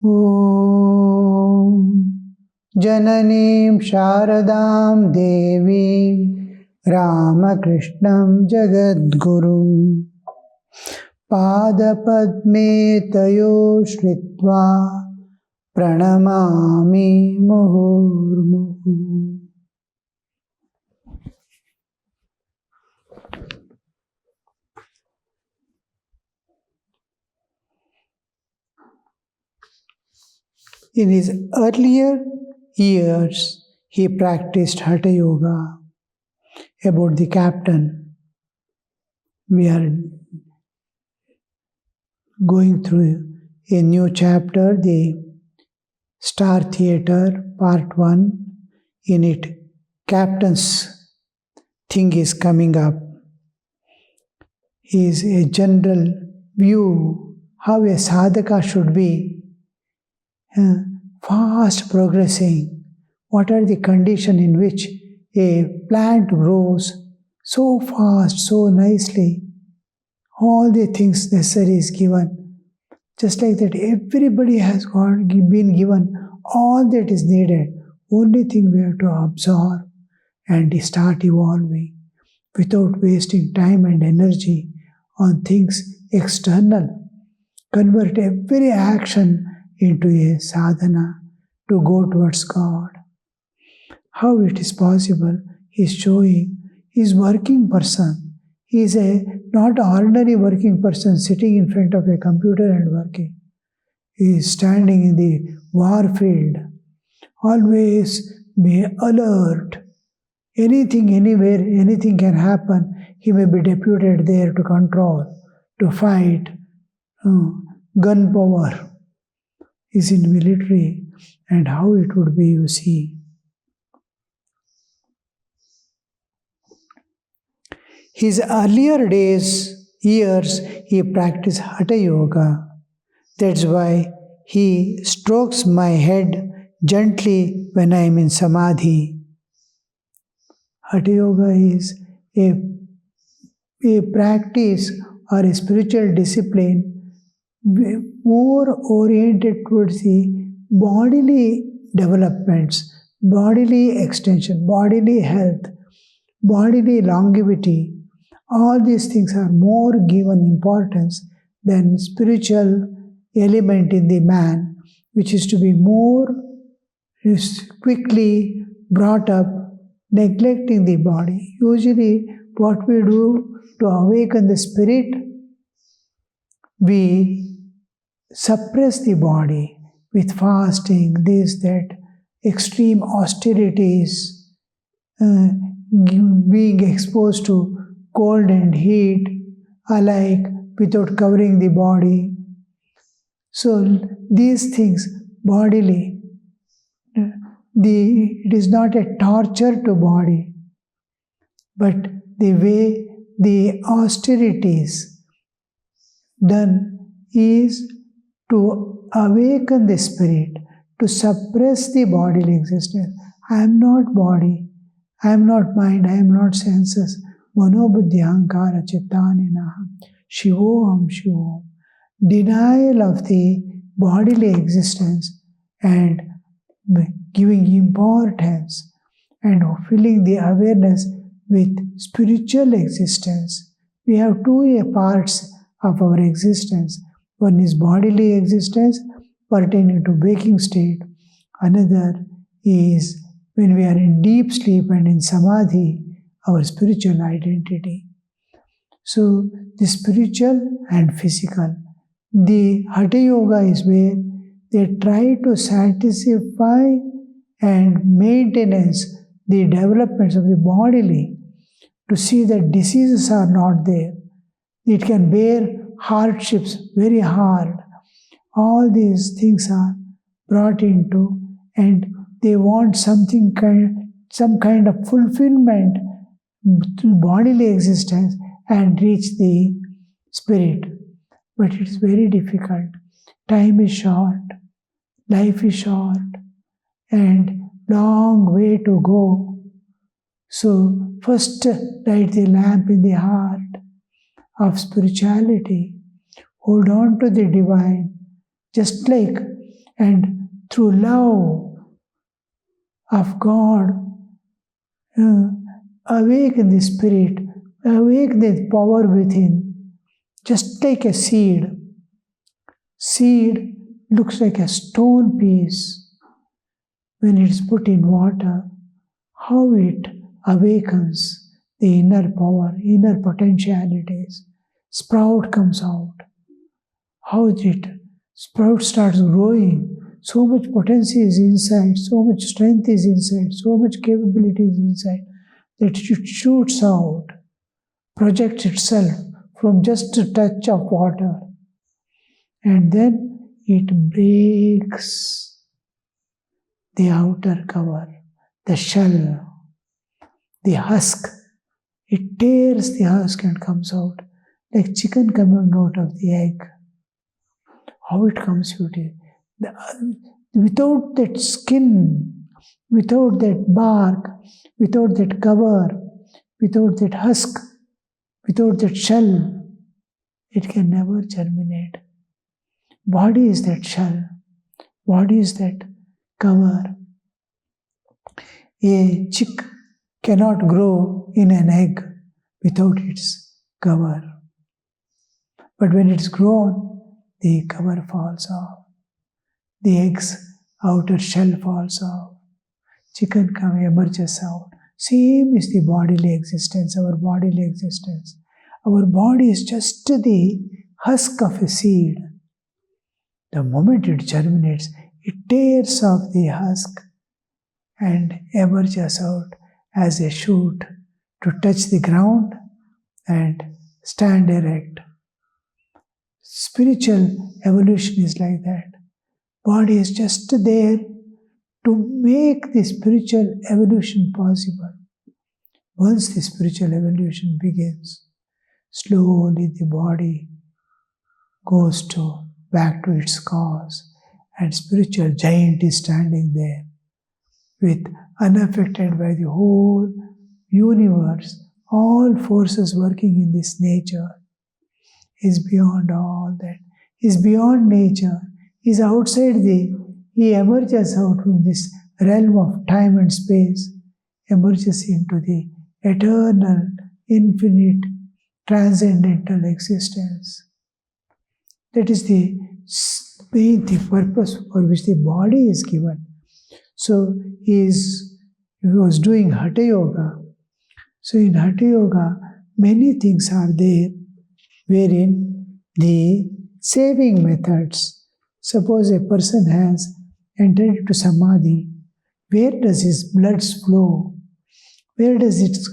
Om Jananim Sharadam Devim Ramakrishnam Jagadgurum Padapadme Tayo Shritva Pranamami Muhurmuhu. In his earlier years, he practiced Hatha Yoga. About the captain, we are going through a new chapter, the Star Theatre, Part 1. In it, captain's thing is coming up. Is a general view how a sadhaka should be. Fast progressing. What are the conditions in which a plant grows so fast, so nicely? All the things necessary is given. Just like that, everybody has been given all that is needed. Only thing we have to absorb and start evolving without wasting time and energy on things external. Convert every action into a sadhana to go towards God. How it is possible? He is showing he is working person. He is a not ordinary working person sitting in front of a computer and working. He is standing in the war field. Always be alert. Anything, anywhere, anything can happen. He may be deputed there to control, to fight. Gun power is in military, and how it would be, you see. His earlier years, he practiced Hatha Yoga. That's why he strokes my head gently when I am in Samadhi. Hatha Yoga is a practice or a spiritual discipline more oriented towards the bodily developments, bodily extension, bodily health, bodily longevity. All these things are more given importance than spiritual element in the man, which is to be more quickly brought up, neglecting the body. Usually what we do to awaken the spirit, we suppress the body with fasting, this, that, extreme austerities, being exposed to cold and heat alike without covering the body. So these things bodily, it is not a torture to body, but the way the austerities done is to awaken the spirit, to suppress the bodily existence. I am not body, I am not mind, I am not senses. Mano buddhi ahankara chittaninaha. Shivoham Shivoham. Denial of the bodily existence and giving importance and filling the awareness with spiritual existence. We have two parts of our existence. One is bodily existence pertaining to waking state. Another is when we are in deep sleep and in samadhi, our spiritual identity. So the spiritual and physical. The Hatha Yoga is where they try to satisfy and maintenance the developments of the bodily, to see that diseases are not there. It can bear hardships very hard. All these things are brought into, and they want some kind of fulfillment to bodily existence and reach the spirit. But it is very difficult. Time is short, life is short, and long way to go. So first light the lamp in the heart of spirituality. Hold on to the divine. Just like and through love of God, awaken the spirit, awaken the power within, just like a seed. Seed looks like a stone piece. When it's put in water, how it awakens the inner power, inner potentialities. Sprout comes out. How it sprout starts growing. So much potency is inside, so much strength is inside, so much capability is inside that it shoots out, projects itself from just a touch of water. And then it breaks the outer cover, the shell, the husk. It tears the husk and comes out like chicken coming out of the egg. How it comes out? Without that skin, without that bark, without that cover, without that husk, without that shell, it can never germinate. Body is that shell. Body is that cover. A chick cannot grow in an egg without its cover. But when it's grown, the cover falls off. The egg's outer shell falls off. Chicken emerges out. Same is the bodily existence, our bodily existence. Our body is just the husk of a seed. The moment it germinates, it tears off the husk and emerges out as a shoot to touch the ground and stand erect. Spiritual evolution is like that. Body is just there to make the spiritual evolution possible. Once the spiritual evolution begins, slowly the body goes back to its cause, and spiritual giant is standing there with unaffected by the whole universe, all forces working in this nature. Is beyond all that, is beyond nature, is outside he emerges out from this realm of time and space, emerges into the eternal, infinite, transcendental existence. That is the purpose for which the body is given. So he was doing Hatha Yoga. So in Hatha Yoga, many things are there wherein the saving methods. Suppose a person has entered into Samadhi, where does his blood flow? Where does its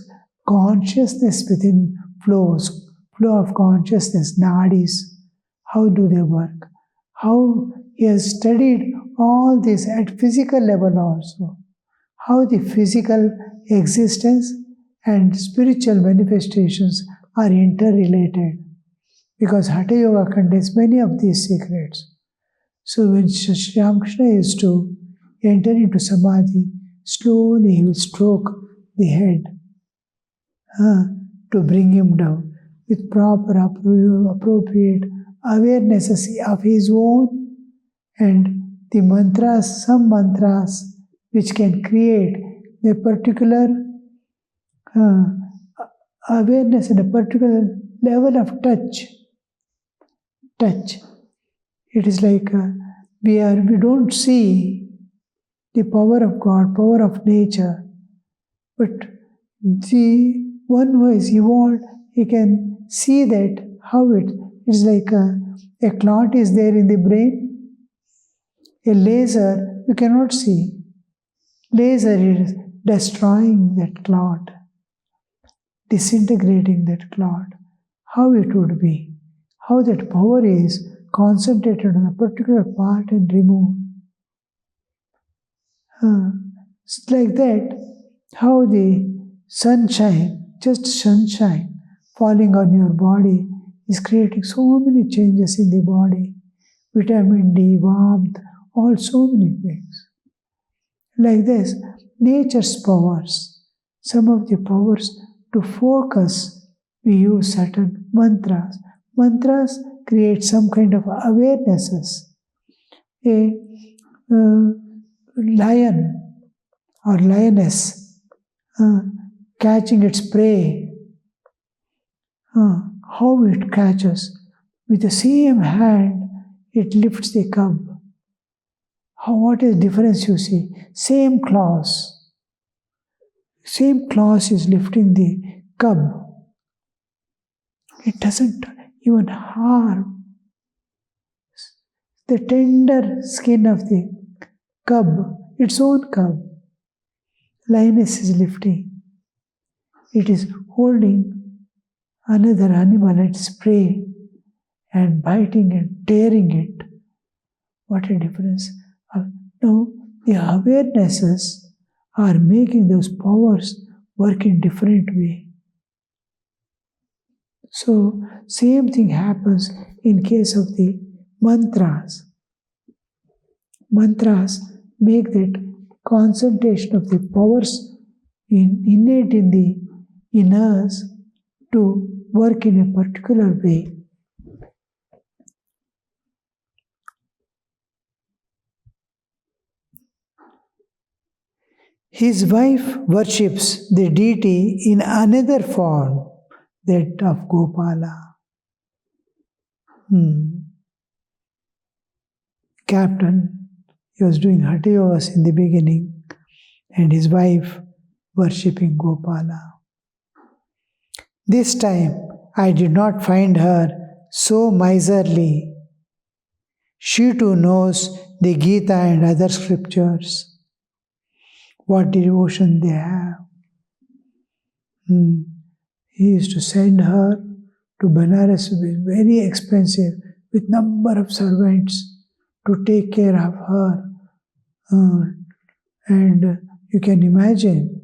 consciousness within flows? Flow of consciousness, nadis, how do they work? How he has studied all this at physical level also. How the physical existence and spiritual manifestations are interrelated. Because Hatha Yoga contains many of these secrets. So when Sri Ramakrishna used to enter into Samadhi, slowly he will stroke the head to bring him down with proper, appropriate awarenesses of his own and the mantras, some mantras which can create a particular awareness and a particular level of touch. It is like we don't see the power of God, power of nature, but the one who is evolved, he can see that how it is like a clot is there in the brain. A laser you cannot see. Laser is destroying that clot, disintegrating that clot. How it would be. How that power is concentrated on a particular part and removed. It's like that, how the sunshine, just sunshine falling on your body is creating so many changes in the body. Vitamin D, warmth, all so many things. Like this, nature's powers, some of the powers to focus, we use certain mantras. Mantras create some kind of awarenesses. lion or lioness catching its prey, how it catches. With the same hand, it lifts the cub. What is the difference you see? Same claws. Same claws is lifting the cub. It doesn't even harm the tender skin of the cub, its own cub. Lioness is lifting. It is holding another animal, its prey, and biting and tearing it. What a difference. Now, the awarenesses are making those powers work in different way. So, same thing happens in case of the mantras. Mantras make that concentration of the powers innate in us to work in a particular way. His wife worships the deity in another form, that of Gopala. Captain, he was doing Hatha Yogas in the beginning, and his wife worshipping Gopala. This time, I did not find her so miserly. She too knows the Gita and other scriptures. What devotion they have. He used to send her to Benares, very expensive, with number of servants to take care of her. And you can imagine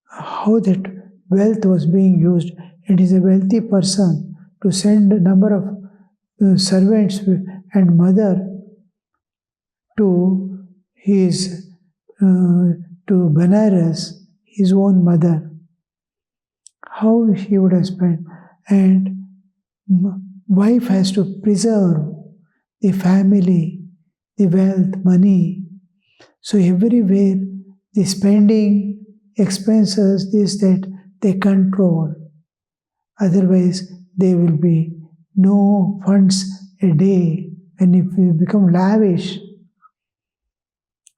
how that wealth was being used. It is a wealthy person to send a number of servants and mother to his to Benares, his own mother. How he would have spent. And wife has to preserve the family, the wealth, money. So everywhere the spending, expenses, this, that, they control. Otherwise, there will be no funds a day when if we become lavish.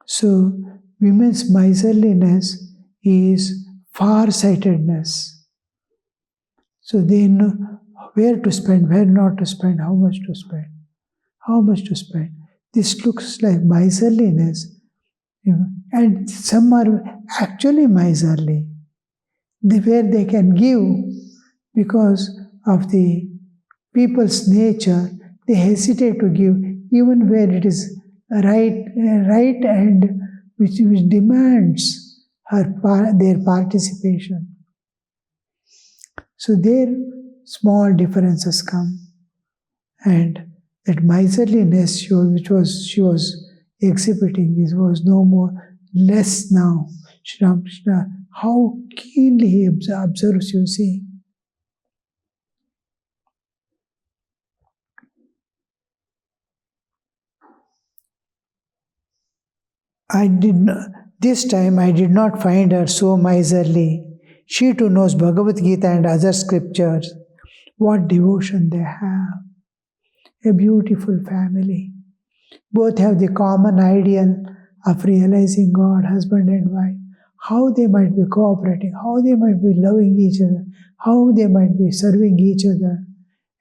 So women's miserliness is far-sightedness. So they know where to spend, where not to spend, how much to spend, how much to spend. This looks like miserliness. And some are actually miserly, where they can give because of the people's nature. They hesitate to give even where it is right and which demands their participation. So there small differences come, and that miserliness she was exhibiting was no more, less now. Sri Ramakrishna, how keenly he observes, you see. This time I did not find her so miserly. She too knows Bhagavad Gita and other scriptures. What devotion they have. A beautiful family. Both have the common ideal of realizing God, husband and wife. How they might be cooperating, how they might be loving each other, how they might be serving each other,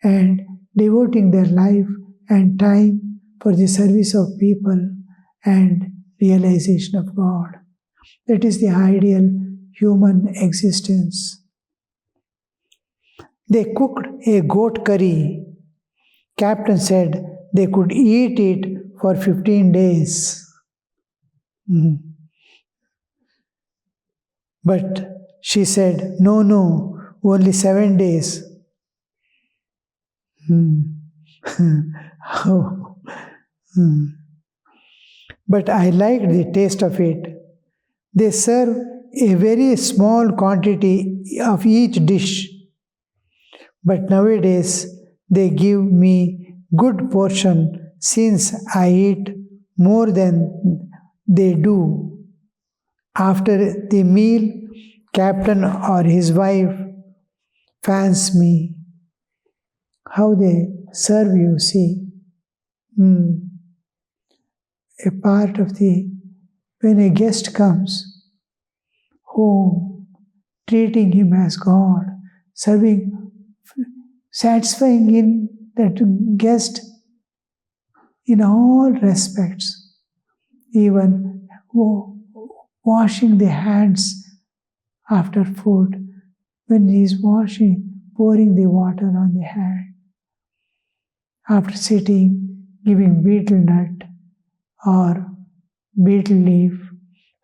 and devoting their life and time for the service of people and realization of God. That is the ideal human existence. They cooked a goat curry. Captain said they could eat it for 15 days. But she said, no, only 7 days. But I liked the taste of it. They serve a very small quantity of each dish. But nowadays, they give me good portion since I eat more than they do. After the meal, captain or his wife fans me. How they serve you, see. A part of when a guest comes home, treating him as God, serving, satisfying in that guest in all respects, even washing the hands after food, when he is washing, pouring the water on the hand, after sitting, giving betel nut or betel leaf,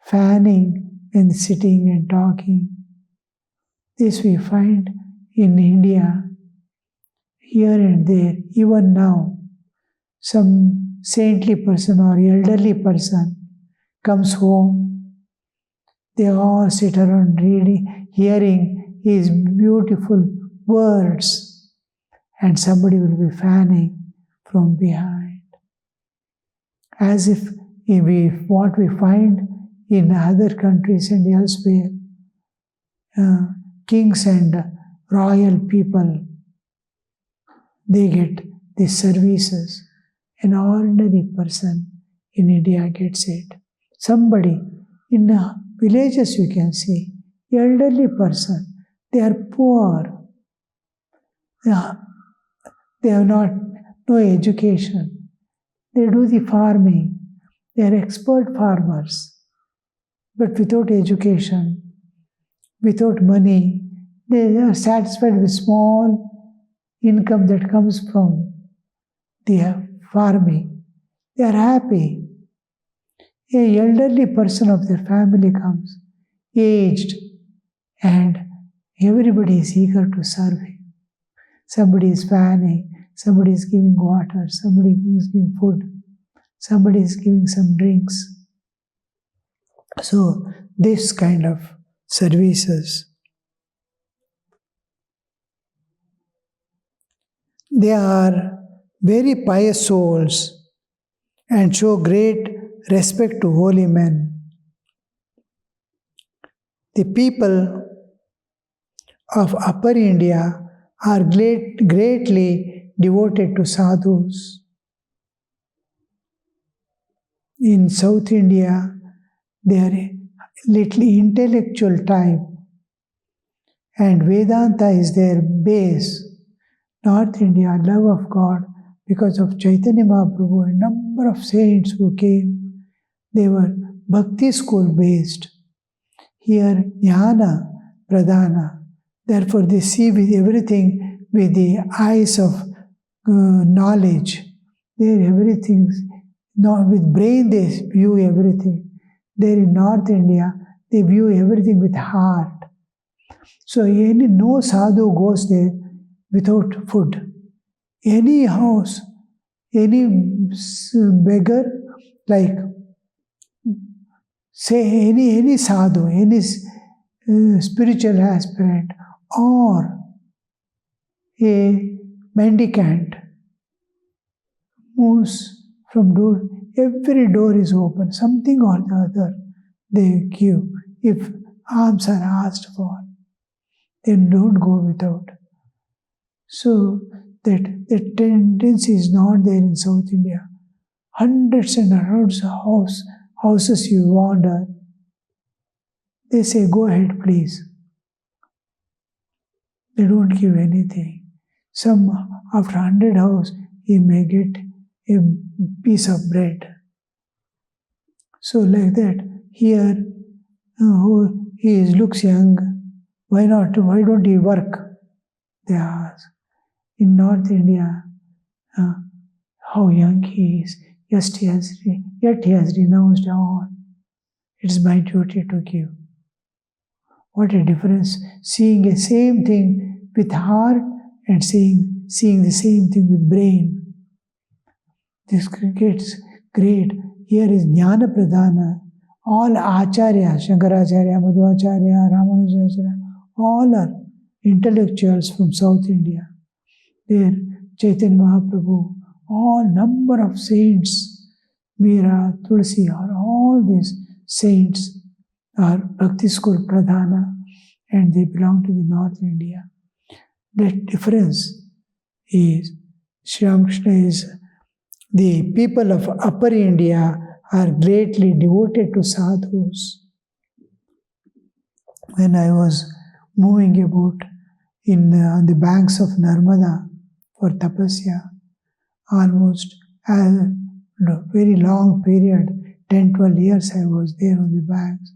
fanning when sitting and talking. This we find in India, here and there, even now. Some saintly person or elderly person comes home, they all sit around reading, hearing his beautiful words, and somebody will be fanning from behind. As if what we find in other countries and elsewhere, kings and royal people, they get these services. An ordinary person in India gets it. Somebody in villages you can see, elderly person, they are poor. They have no education. They do the farming. They are expert farmers. But without education, without money, they are satisfied with small income that comes from the farming. They are happy. An elderly person of their family comes, aged, and everybody is eager to serve him. Somebody is fanning, somebody is giving water, somebody is giving food, somebody is giving some drinks. So, this kind of services, they are very pious souls and show great respect to holy men. The people of Upper India are greatly devoted to sadhus. In South India, they are a little intellectual type, and Vedanta is their base. North India, love of God, because of Chaitanya Mahaprabhu, a number of saints who came, they were bhakti school based. Here, jnana pradhana. Therefore, they see with everything with the eyes of knowledge. There, everything, with brain they view everything. There in North India, they view everything with heart. So, no sadhu goes there without food. Any house, any beggar, like say any sadhu, any spiritual aspirant, or a mendicant moves from door, every door is open, something or the other they give. If alms are asked for, then don't go without. So that the tendency is not there in South India. Hundreds and hundreds of houses you wander, they say, go ahead please. They don't give anything. Some, after 100 houses, he may get a piece of bread. So like that, here, he looks young, why not? Why don't he work? They ask. In North India, how young he is, yet he has renounced all. It is my duty to give. What a difference, seeing the same thing with heart and seeing the same thing with brain. This gets great. Here is Jnana Pradhana. All Acharya, Shankaracharya, Madhvacharya, Ramanujacharya, all are intellectuals from South India. There, Chaitanya Mahaprabhu, all number of saints, Meera, Tulsi, are all these saints are Bhakti School Pradhana, and they belong to the North India. The difference is Sri Ramakrishna is the people of Upper India are greatly devoted to sadhus. When I was moving about on the banks of Narmada for tapasya, almost a very long period, 10, 12 years I was there on the banks,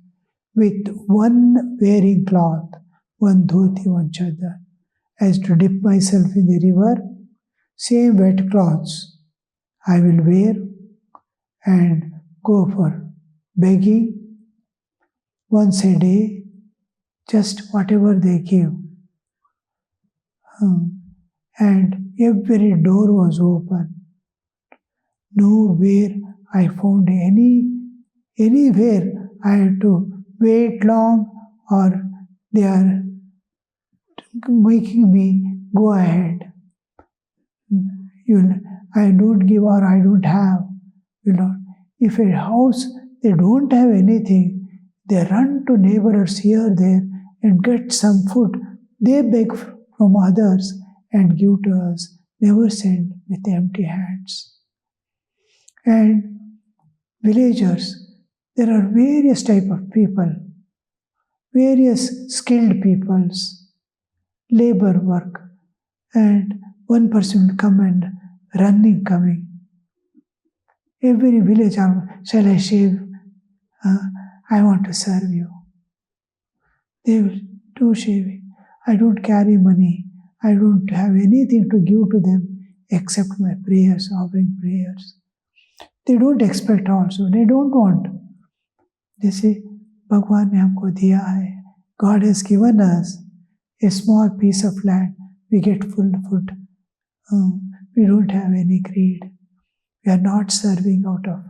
with one wearing cloth, one dhoti, one chadar. As to dip myself in the river, same wet cloths I will wear and go for begging once a day, just whatever they give. And every door was open. Nowhere I found anywhere I had to wait long, or they are making me go ahead. I don't give or I don't have. If a house they don't have anything, they run to neighbors here, there, and get some food. They beg from others and give to us, never send with empty hands. And villagers, there are various type of people, various skilled peoples, labor work, and one person will come and coming. Every village, shall I shave? I want to serve you. They will do shaving. I don't carry money. I don't have anything to give to them except my prayers, offering prayers. They don't expect also. They don't want. They say, Bhagwan ne humko diya hai. God has given us a small piece of land. We get full food. We don't have any greed. We are not serving out of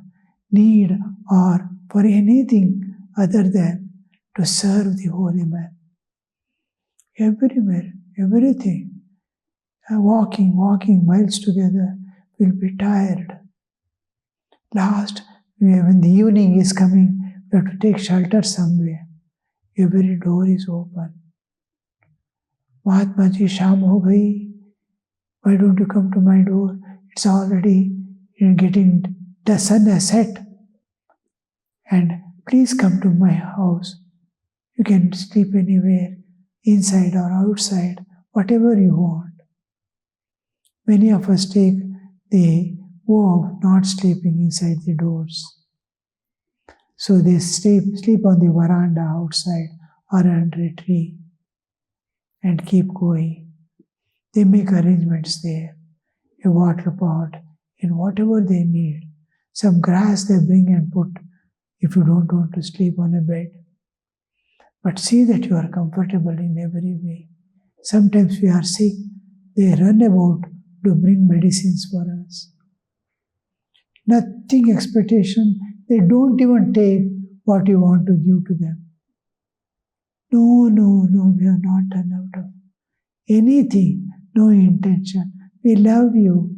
need or for anything other than to serve the holy man. Everywhere, everything. Walking miles together, we'll be tired. Last, when the evening is coming, we have to take shelter somewhere. Every door is open. Mahatma ji, Sham ho gayi. Why don't you come to my door? It's already getting, the sun has set. And please come to my house. You can sleep anywhere, inside or outside, whatever you want. Many of us take the vow of not sleeping inside the doors. So they sleep on the veranda outside or under a tree and keep going. They make arrangements there, a water pot, and whatever they need. Some grass they bring and put if you don't want to sleep on a bed. But see that you are comfortable in every way. Sometimes we are sick, they run about to bring medicines for us. Nothing expectation, they don't even take what you want to give to them. No, we have not done out of anything, no intention. We love you.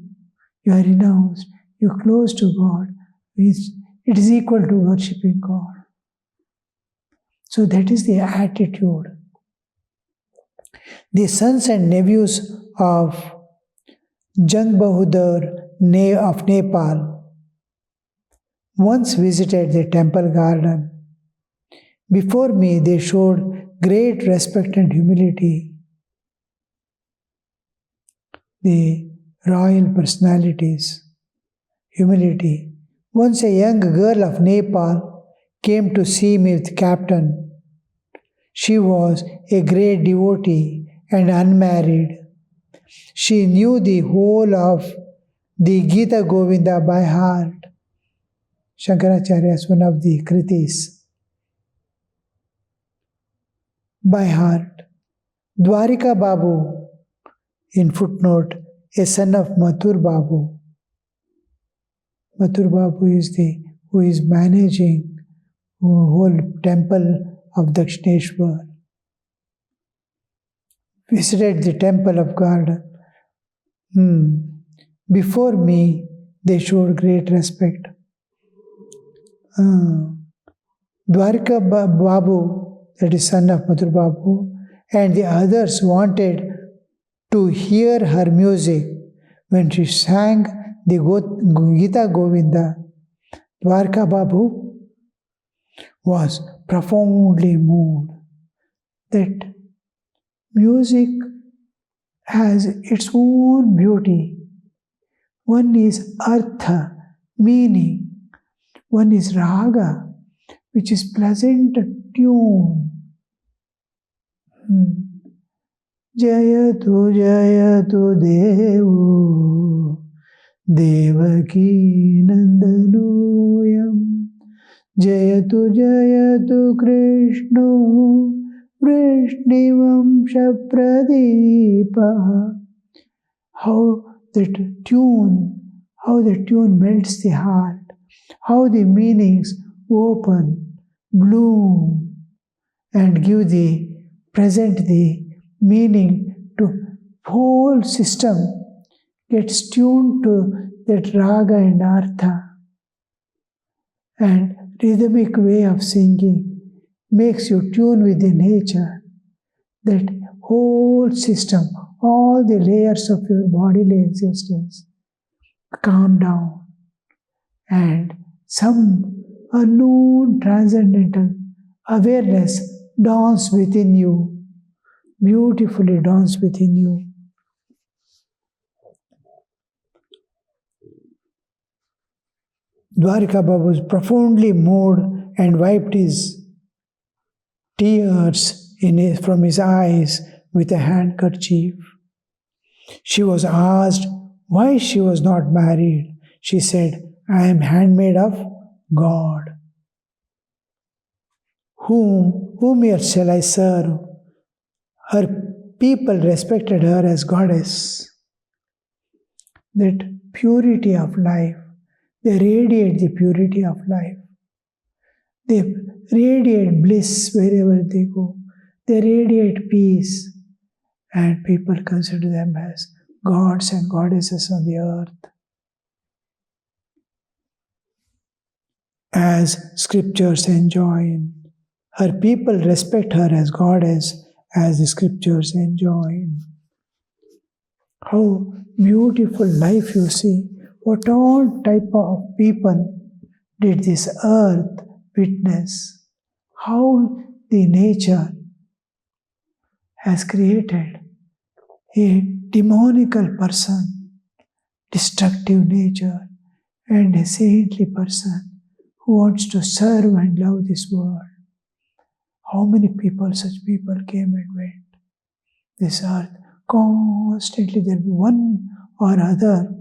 You are renounced. You are close to God. It is equal to worshipping God. So that is the attitude. The sons and nephews of Jang Bahadur of Nepal once visited the temple garden. Before me, they showed great respect and humility. The royal personalities, humility. Once a young girl of Nepal came to see me with Captain. She was a great devotee and unmarried. She knew the whole of the Gita Govinda by heart. Shankaracharya is one of the Kritis. By heart. Dwarika Babu, in footnote, a son of Mathur Babu. Mathur Babu is who is managing the whole temple of Dakshineshwar. Visited the temple of garden. Before me, they showed great respect. Dwarka Babu, that is son of Madhur Babu, and the others wanted to hear her music when she sang the Gita Govinda. Dwarka Babu was profoundly moved that music has its own beauty. One is artha, meaning. One is raga, which is pleasant tune. Jayatu Jayatu Devu Devaki Nandanoyam Jayatu Jayatu Krishno Vrishnivam Shapradipa. How the tune melts the heart, how the meanings open, bloom, and give present the meaning to whole system gets tuned to that raga and artha, and rhythmic way of singing makes you tune with the nature. That whole system, all the layers of your bodily existence calm down, and some unknown transcendental awareness dawns within you, beautifully dawns within you. Dwarka Babu was profoundly moved and wiped his tears from his eyes with a handkerchief. She was asked why she was not married. She said, I am handmaid of God. Whom else shall I serve? Her people respected her as goddess. That purity of life, they radiate the purity of life. They radiate bliss wherever they go. They radiate peace, and people consider them as gods and goddesses on the earth. As scriptures enjoin, her people respect her as goddess, as the scriptures enjoin. How beautiful life you see. What all type of people did this earth witness. How the nature has created a demonical person, destructive nature, and a saintly person who wants to serve and love this world. How many people, such people came and went. This earth, constantly there will be one or other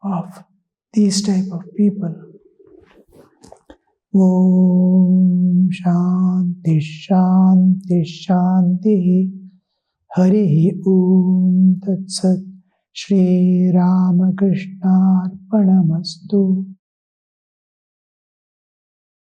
of these type of people. Om Shanti Shanti Shanti Hari Om Tat Sat Shri Ramakrishna Arpanamastu.